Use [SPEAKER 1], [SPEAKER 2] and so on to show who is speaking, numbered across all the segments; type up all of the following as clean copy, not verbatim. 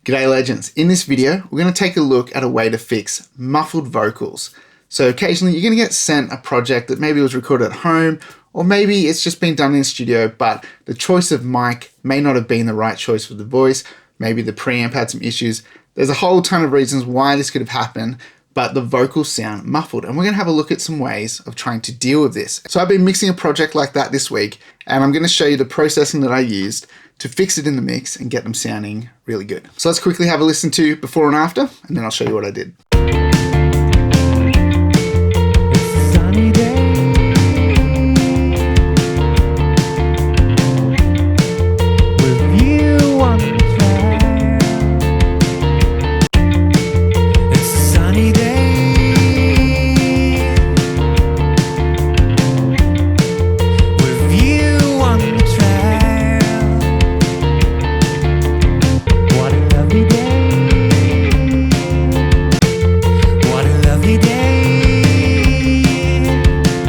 [SPEAKER 1] G'day legends. In this video, we're going to take a look at a way to fix muffled vocals. So occasionally you're going to get sent a project that maybe was recorded at home, or maybe it's just been done in the studio, but the choice of mic may not have been the right choice for the voice. Maybe the preamp had some issues. There's a whole ton of reasons why this could have happened, but the vocals sound muffled. And we're going to have a look at some ways of trying to deal with this. So I've been mixing a project like that this week, and I'm going to show you the processing that I used to fix it in the mix and get them sounding really good. So let's quickly have a listen to before and after, and then I'll show you what I did.
[SPEAKER 2] It's a sunny day. With you on the trail. It's a sunny day. With you on the trail. What a lovely day. What a lovely day.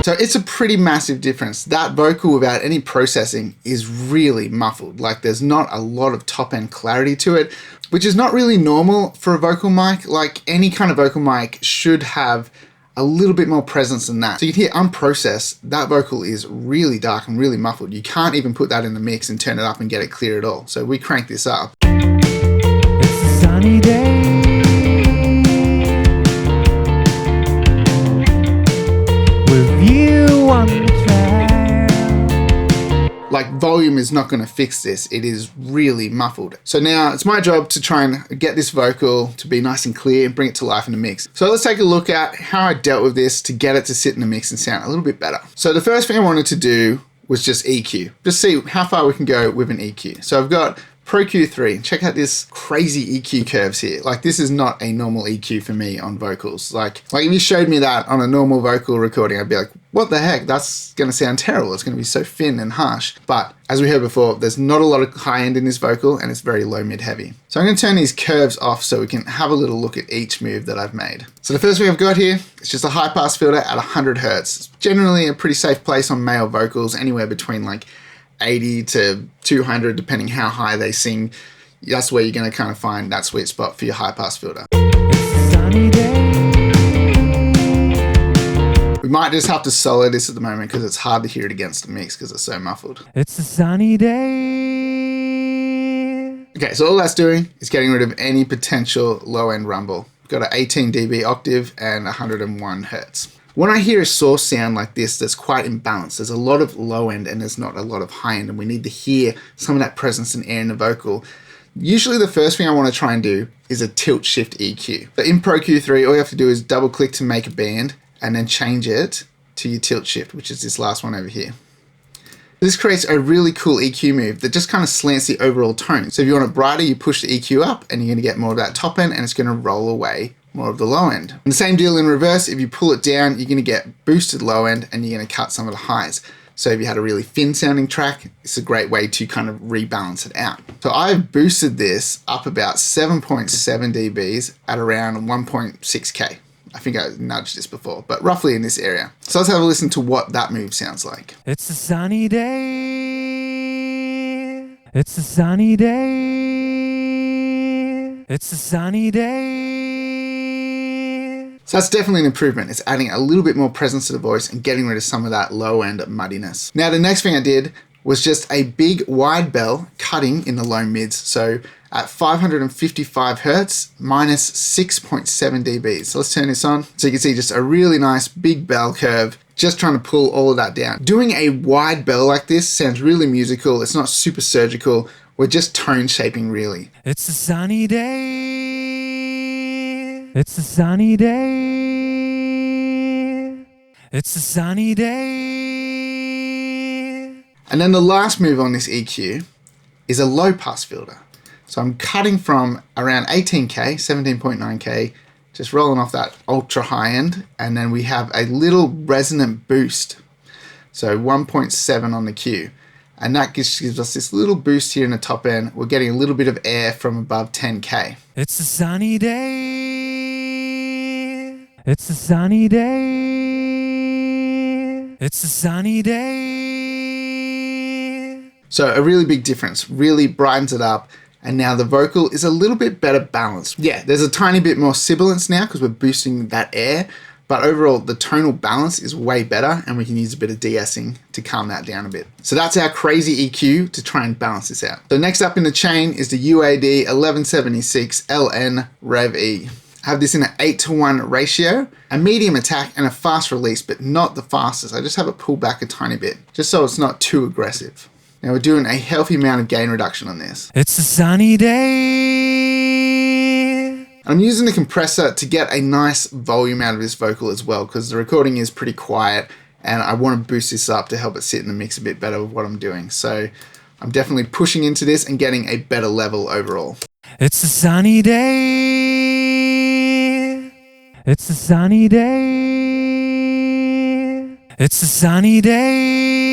[SPEAKER 1] So it's a pretty massive difference. That vocal without any processing is really muffled. Like there's not a lot of top end clarity to it, which is not really normal for a vocal mic. Like any kind of vocal mic should have a little bit more presence than that. So you can hear unprocessed, that vocal is really dark and really muffled. You can't even put that in the mix and turn it up and get it clear at all. So we crank this up.
[SPEAKER 2] It's a sunny day. With you on the trail.
[SPEAKER 1] Like volume is not going to fix this. It is really muffled. So now it's my job to try and get this vocal to be nice and clear and bring it to life in the mix. So let's take a look at how I dealt with this to get it to sit in the mix and sound a little bit better. So the first thing I wanted to do was just EQ. Just see how far we can go with an EQ. So I've got Pro Q3. Check out this crazy EQ curves here. Like this is not a normal EQ for me on vocals. Like if you showed me that on a normal vocal recording, I'd be like, what the heck? That's gonna sound terrible. It's gonna be so thin and harsh. But as we heard before, there's not a lot of high end in this vocal and it's very low mid heavy. So I'm gonna turn these curves off so we can have a little look at each move that I've made. So the first thing I've got here is just a high pass filter at 100 Hertz. It's generally a pretty safe place on male vocals, anywhere between like 80 to 200, depending how high they sing. That's where you're gonna kind of find that sweet spot for your high pass filter.
[SPEAKER 2] It's a sunny day.
[SPEAKER 1] We might just have to solo this at the moment because it's hard to hear it against the mix because it's so muffled.
[SPEAKER 2] It's a sunny day.
[SPEAKER 1] Okay, so all that's doing is getting rid of any potential low end rumble. Got an 18 dB octave and 101 Hertz. When I hear a source sound like this that's quite imbalanced, there's a lot of low end and there's not a lot of high end, and we need to hear some of that presence and air in the vocal. Usually the first thing I want to try and do is a tilt shift EQ. But in Pro Q3, all you have to do is double click to make a band and then change it to your tilt shift, which is this last one over here. This creates a really cool EQ move that just kind of slants the overall tone. So if you want it brighter, you push the EQ up and you're going to get more of that top end and it's going to roll away more of the low end. And the same deal in reverse, if you pull it down, you're going to get boosted low end and you're going to cut some of the highs. So if you had a really thin sounding track, it's a great way to kind of rebalance it out. So I've boosted this up about 7.7 dBs at around 1.6K. I think I nudged this before, but roughly in this area. So let's have a listen to what that move sounds like.
[SPEAKER 2] It's a sunny day. It's a sunny day. It's a sunny day.
[SPEAKER 1] So that's definitely an improvement. It's adding a little bit more presence to the voice and getting rid of some of that low end muddiness. Now the next thing I did was just a big wide bell cutting in the low mids. So at 555 Hertz minus 6.7 dBs. So let's turn this on. So you can see just a really nice big bell curve, just trying to pull all of that down. Doing a wide bell like this sounds really musical. It's not super surgical. We're just tone shaping really.
[SPEAKER 2] It's a sunny day. It's a sunny day. It's a sunny day.
[SPEAKER 1] And then the last move on this EQ is a low pass filter. So I'm cutting from around 18K, 17.9K, just rolling off that ultra high end. And then we have a little resonant boost. So 1.7 on the Q. And that gives us this little boost here in the top end. We're getting a little bit of air from above 10K.
[SPEAKER 2] It's a sunny day. It's a sunny day. It's a sunny day.
[SPEAKER 1] So a really big difference, really brightens it up, And now the vocal is a little bit better balanced. Yeah, there's a tiny bit more sibilance now because we're boosting that air, but overall the tonal balance is way better and we can use a bit of de-essing to calm that down a bit. So that's our crazy EQ to try and balance this out. So next up in the chain is the UAD 1176 LN Rev E. I have this in an 8:1 ratio, a medium attack and a fast release, but not the fastest. I just have it pulled back a tiny bit, just so it's not too aggressive. Now we're doing a healthy amount of gain reduction on this.
[SPEAKER 2] It's a sunny day.
[SPEAKER 1] I'm using the compressor to get a nice volume out of this vocal as well, because the recording is pretty quiet and I want to boost this up to help it sit in the mix a bit better with what I'm doing. So I'm definitely pushing into this and getting a better level overall.
[SPEAKER 2] It's a sunny day. It's a sunny day. It's a sunny day.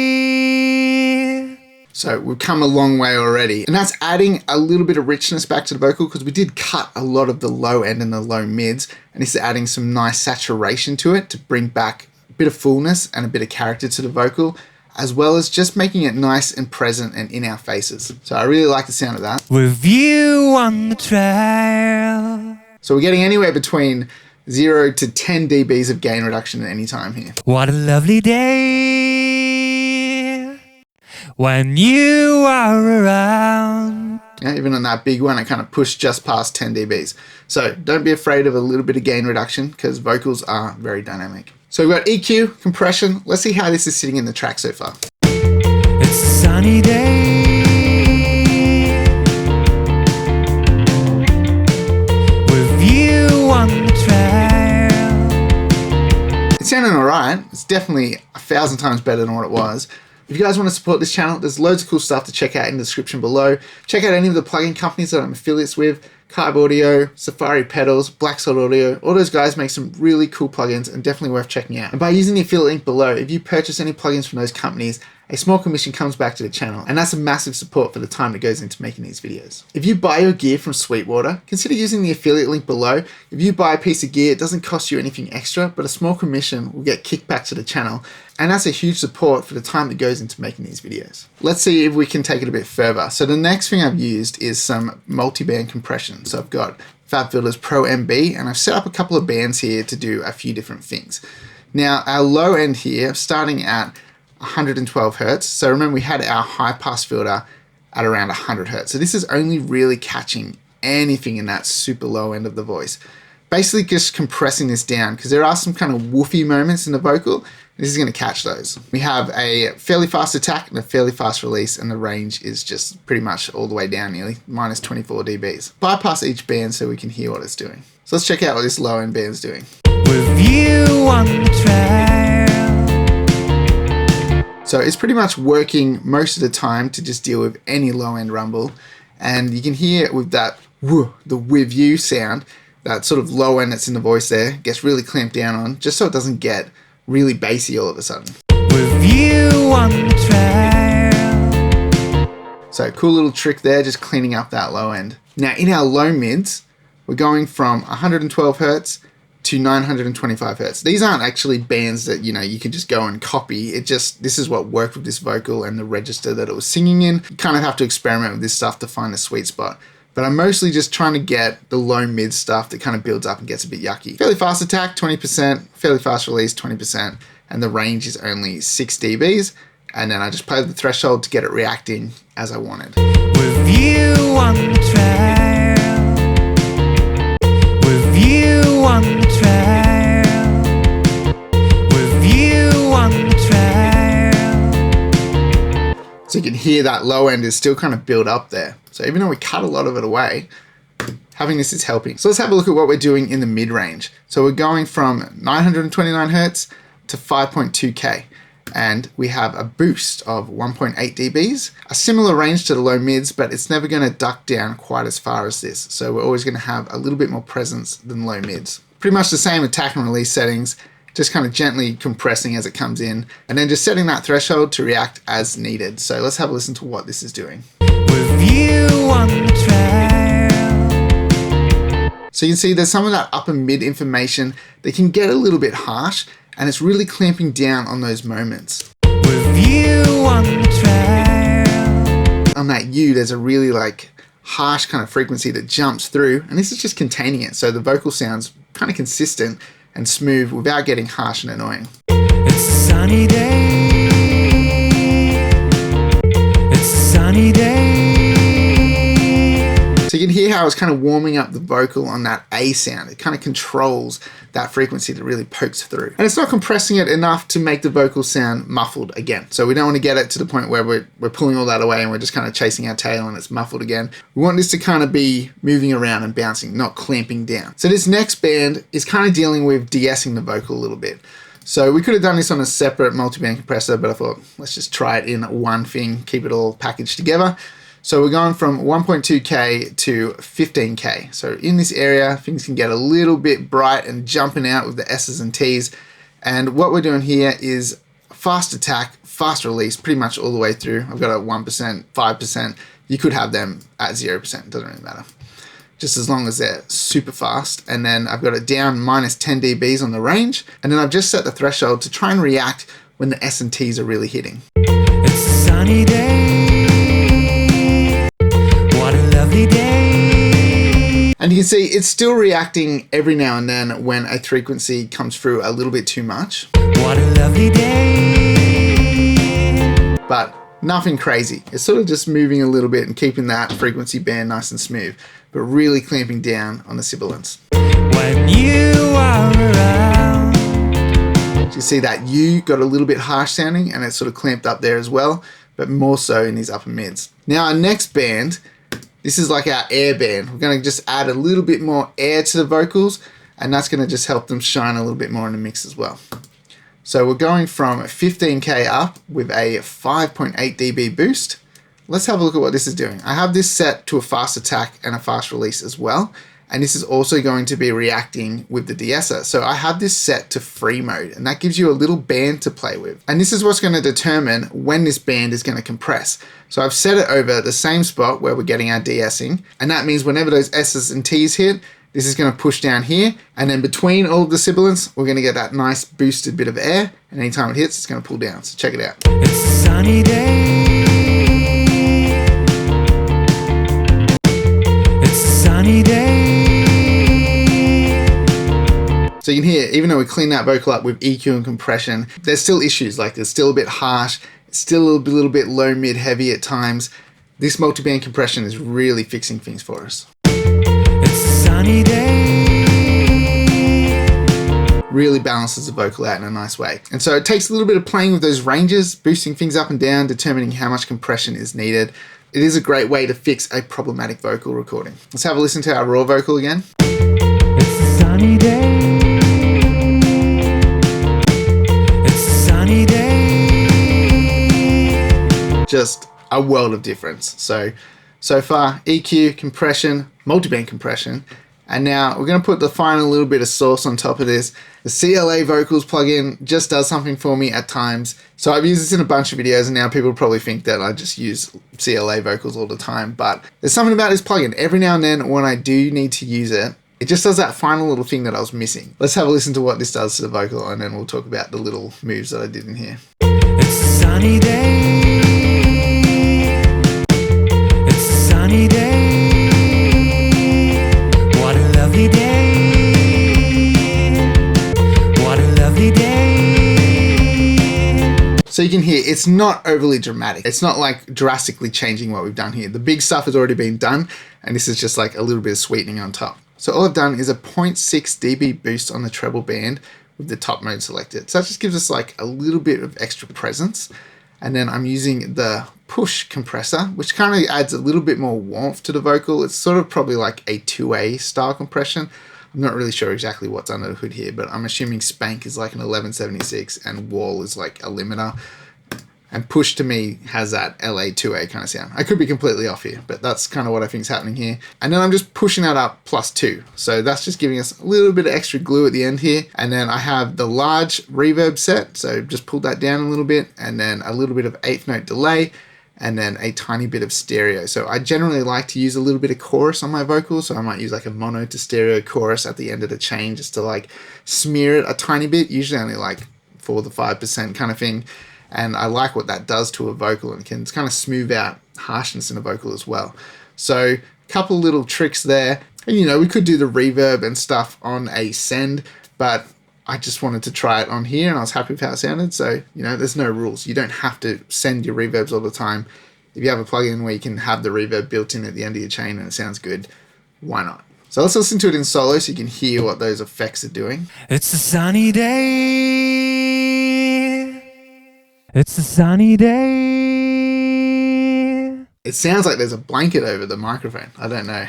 [SPEAKER 1] So we've come a long way already, and that's adding a little bit of richness back to the vocal because we did cut a lot of the low end and the low mids, and this is adding some nice saturation to it to bring back a bit of fullness and a bit of character to the vocal, as well as just making it nice and present and in our faces. So I really like the sound of that.
[SPEAKER 2] With you on the trail.
[SPEAKER 1] So we're getting anywhere between 0 to 10 dBs of gain reduction at any time here.
[SPEAKER 2] What a lovely day when you are around.
[SPEAKER 1] Yeah, even on that big one, I kind of pushed just past 10 dBs. So don't be afraid of a little bit of gain reduction because vocals are very dynamic. So we've got EQ, compression. Let's see how this is sitting in the track so far.
[SPEAKER 2] It's a sunny day. With you on the trail.
[SPEAKER 1] It's sounding alright. It's definitely 1,000 times better than what it was. If you guys want to support this channel, there's loads of cool stuff to check out in the description below. Check out any of the plugin companies that I'm affiliates with. Kiive Audio, Safari Pedals, Black Salt Audio, all those guys make some really cool plugins and definitely worth checking out. And by using the affiliate link below, if you purchase any plugins from those companies, a small commission comes back to the channel, and that's a massive support for the time that goes into making these videos. If you buy your gear from Sweetwater, consider using the affiliate link below. If you buy a piece of gear, it doesn't cost you anything extra, but a small commission will get kicked back to the channel, and that's a huge support for the time that goes into making these videos. Let's see if we can take it a bit further. So the next thing I've used is some multi-band compression. So I've got FabFilter's Pro MB, and I've set up a couple of bands here to do a few different things. Now our low end here, starting at 112 Hertz. So remember we had our high pass filter at around 100 Hertz. So this is only really catching anything in that super low end of the voice. Basically just compressing this down because there are some kind of woofy moments in the vocal. This is going to catch those. We have a fairly fast attack and a fairly fast release, and the range is just pretty much all the way down nearly, minus 24 dBs. Bypass each band so we can hear what it's doing. So let's check out what this low end band's doing.
[SPEAKER 2] With you on the trail.
[SPEAKER 1] So it's pretty much working most of the time to just deal with any low end rumble. And you can hear with that woo, the with you sound, that sort of low end that's in the voice there gets really clamped down on, just so it doesn't get really bassy all of a sudden.
[SPEAKER 2] With you on the trail.
[SPEAKER 1] So cool little trick there, just cleaning up that low end. Now in our low mids, we're going from 112 Hertz to 925 Hertz. These aren't actually bands that, you know, you can just go and copy. It just, this is what worked with this vocal and the register that it was singing in. You kind of have to experiment with this stuff to find a sweet spot. But I'm mostly just trying to get the low mid stuff that kind of builds up and gets a bit yucky. Fairly fast attack, 20%, fairly fast release, 20%, and the range is only 6 dBs. And then I just play the threshold to get it reacting as I wanted.
[SPEAKER 2] With you on the trail. With you on the trail. With you on the trail.
[SPEAKER 1] So you can hear that low end is still kind of built up there. So even though we cut a lot of it away, having this is helping. So let's have a look at what we're doing in the mid range. So we're going from 929 Hertz to 5.2K. And we have a boost of 1.8 dBs, a similar range to the low mids, but it's never going to duck down quite as far as this. So we're always going to have a little bit more presence than low mids. Pretty much the same attack and release settings, just kind of gently compressing as it comes in, and then just setting that threshold to react as needed. So let's have a listen to what this is doing.
[SPEAKER 2] With you on the trail.
[SPEAKER 1] So you can see there's some of that upper mid information that can get a little bit harsh, and it's really clamping down on those moments.
[SPEAKER 2] With you on the trail.
[SPEAKER 1] On that U, there's a really like harsh kind of frequency that jumps through, and this is just containing it, so the vocal sounds kind of consistent and smooth without getting harsh and annoying.
[SPEAKER 2] It's a sunny day. It's a sunny day.
[SPEAKER 1] So you can hear how it's kind of warming up the vocal on that A sound. It kind of controls that frequency that really pokes through. And it's not compressing it enough to make the vocal sound muffled again. So we don't want to get it to the point where we're pulling all that away and we're just kind of chasing our tail and it's muffled again. We want this to kind of be moving around and bouncing, not clamping down. So this next band is kind of dealing with de-essing the vocal a little bit. So we could have done this on a separate multi-band compressor, but I thought, let's just try it in one thing, keep it all packaged together. So we're going from 1.2K to 15K. So in this area, things can get a little bit bright and jumping out with the S's and T's. And what we're doing here is fast attack, fast release, pretty much all the way through. I've got a 1%, 5%. You could have them at 0%, doesn't really matter. Just as long as they're super fast. And then I've got it down minus 10 dBs on the range. And then I've just set the threshold to try and react when the S and T's are really hitting.
[SPEAKER 2] It's a sunny day. What a lovely day.
[SPEAKER 1] And you can see it's still reacting every now and then when a frequency comes through a little bit too much.
[SPEAKER 2] What a lovely day.
[SPEAKER 1] But nothing crazy. It's sort of just moving a little bit and keeping that frequency band nice and smooth, but really clamping down on the sibilants.
[SPEAKER 2] When you are around.
[SPEAKER 1] So you see that U got a little bit harsh sounding and it's sort of clamped up there as well, but more so in these upper mids. Now our next band, this is like our air band. We're going to just add a little bit more air to the vocals, and that's going to just help them shine a little bit more in the mix as well. So we're going from 15K up with a 5.8 dB boost. Let's have a look at what this is doing. I have this set to a fast attack and a fast release as well. And this is also going to be reacting with the de-esser. So I have this set to free mode, and that gives you a little band to play with. And this is what's going to determine when this band is going to compress. So I've set it over the same spot where we're getting our de-essing. And that means whenever those S's and T's hit, this is going to push down here. And then between all of the sibilants, we're going to get that nice boosted bit of air. And anytime it hits, it's going to pull down. So check it out.
[SPEAKER 2] It's a sunny day. It's a sunny day.
[SPEAKER 1] So you can hear, even though we clean that vocal up with EQ and compression, there's still issues. Like it's still a bit harsh. It's still a little bit low, mid, heavy at times. This multi-band compression is really fixing things for us.
[SPEAKER 2] It's a sunny day.
[SPEAKER 1] Really balances the vocal out in a nice way. And so it takes a little bit of playing with those ranges, boosting things up and down, determining how much compression is needed. It is a great way to fix a problematic vocal recording. Let's have a listen to our raw vocal again.
[SPEAKER 2] It's a sunny day. It's a sunny day.
[SPEAKER 1] Just a world of difference. So far, EQ, compression, multi-band compression, and now we're going to put the final little bit of sauce on top of this. The CLA vocals plugin just does something for me at times. So I've used this in a bunch of videos, and now people probably think that I just use CLA vocals all the time, but there's something about this plugin. Every now and then when I do need to use it, it just does that final little thing that I was missing. Let's have a listen to what this does to the vocal, and then we'll talk about the little moves that I did in here.
[SPEAKER 2] It's a sunny day. It's a sunny day. What a lovely day. What a lovely day.
[SPEAKER 1] So you can hear it's not overly dramatic. It's not like drastically changing what we've done here. The big stuff has already been done, and this is just like a little bit of sweetening on top. So all I've done is a 0.6 dB boost on the treble band with the top mode selected. So that just gives us like a little bit of extra presence. And then I'm using the push compressor, which kind of adds a little bit more warmth to the vocal. It's sort of probably like a 2A style compression. I'm not really sure exactly what's under the hood here, but I'm assuming Spank is like an 1176 and Wall is like a limiter. And push to me has that LA2A kind of sound. I could be completely off here, but that's kind of what I think is happening here. And then I'm just pushing that up +2. So that's just giving us a little bit of extra glue at the end here. And then I have the large reverb set. So just pulled that down a little bit, and then a little bit of 8th note delay, and then a tiny bit of stereo. So I generally like to use a little bit of chorus on my vocals. So I might use like a mono to stereo chorus at the end of the chain just to like smear it a tiny bit, usually only like 4 to 5% kind of thing. And I like what that does to a vocal, and can kind of smooth out harshness in a vocal as well. So Couple little tricks there. And you know, we could do the reverb and stuff on a send, but I just wanted to try it on here and I was happy with how it sounded. So, you know, there's no rules. You don't have to send your reverbs all the time. If you have a plugin where you can have the reverb built in at the end of your chain and it sounds good, why not? So let's listen to it in solo so you can hear what those effects are doing.
[SPEAKER 2] It's a sunny day. It's a sunny day.
[SPEAKER 1] It sounds like there's a blanket over the microphone. I don't know.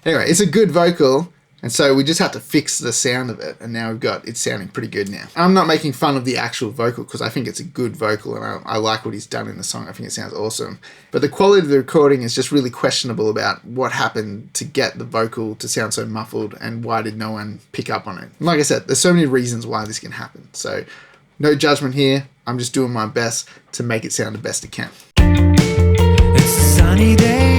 [SPEAKER 1] Anyway, it's a good vocal. And so we just have to fix the sound of it. And now we've got it sounding pretty good now. I'm not making fun of the actual vocal because I think it's a good vocal and I like what he's done in the song. I think it sounds awesome. But the quality of the recording is just really questionable about what happened to get the vocal to sound so muffled and why did no one pick up on it. And like I said, there's so many reasons why this can happen. So no judgment here. I'm just doing my best to make it sound the best it can.
[SPEAKER 2] It's a sunny day.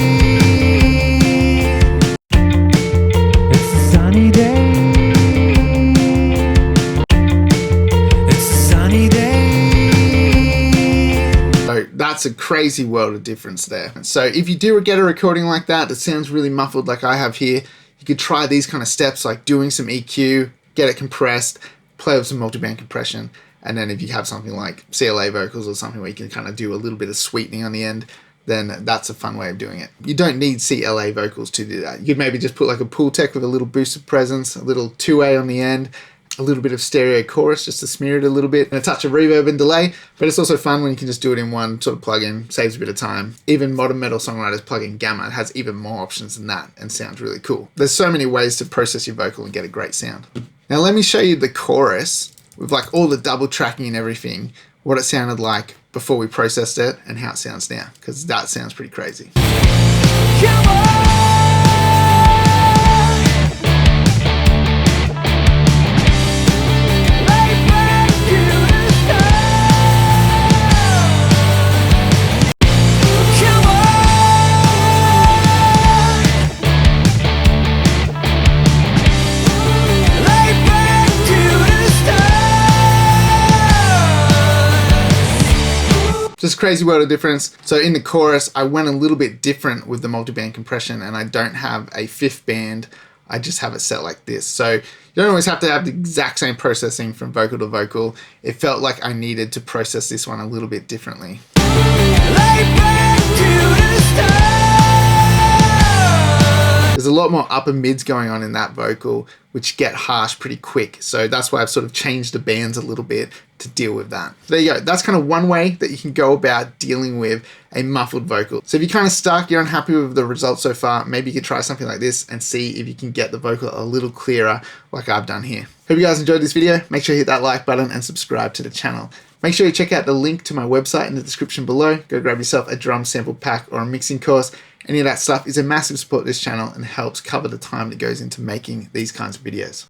[SPEAKER 1] That's a crazy world of difference there. So if you do get a recording like that sounds really muffled like I have here, you could try these kind of steps like doing some EQ, get it compressed, play with some multiband compression, and then if you have something like CLA vocals or something where you can kind of do a little bit of sweetening on the end, then that's a fun way of doing it. You don't need CLA vocals to do that. You could maybe just put like a pool tech with a little boost of presence, a little 2A on the end, a little bit of stereo chorus just to smear it a little bit, and a touch of reverb and delay. But it's also fun when you can just do it in one sort of plugin, saves a bit of time. Even Modern Metal Songwriters plugin Gamma has even more options than that and sounds really cool. There's so many ways to process your vocal and get a great sound. Now let me show you the chorus with like all the double tracking and everything, what it sounded like before we processed it and how it sounds now, because that sounds pretty crazy.
[SPEAKER 2] Come on!
[SPEAKER 1] Just crazy world of difference. So in the chorus, I went a little bit different with the multiband compression and I don't have a fifth band. I just have it set like this. So you don't always have to have the exact same processing from vocal to vocal. It felt like I needed to process this one a little bit differently. There's a lot more upper mids going on in that vocal, which get harsh pretty quick. So that's why I've sort of changed the bands a little bit to deal with that. So there you go. That's kind of one way that you can go about dealing with a muffled vocal. So if you're kind of stuck, you're unhappy with the results so far, maybe you could try something like this and see if you can get the vocal a little clearer like I've done here. Hope you guys enjoyed this video. Make sure you hit that like button and subscribe to the channel. Make sure you check out the link to my website in the description below. Go grab yourself a drum sample pack or a mixing course. Any of that stuff is a massive support to this channel and helps cover the time that goes into making these kinds of videos.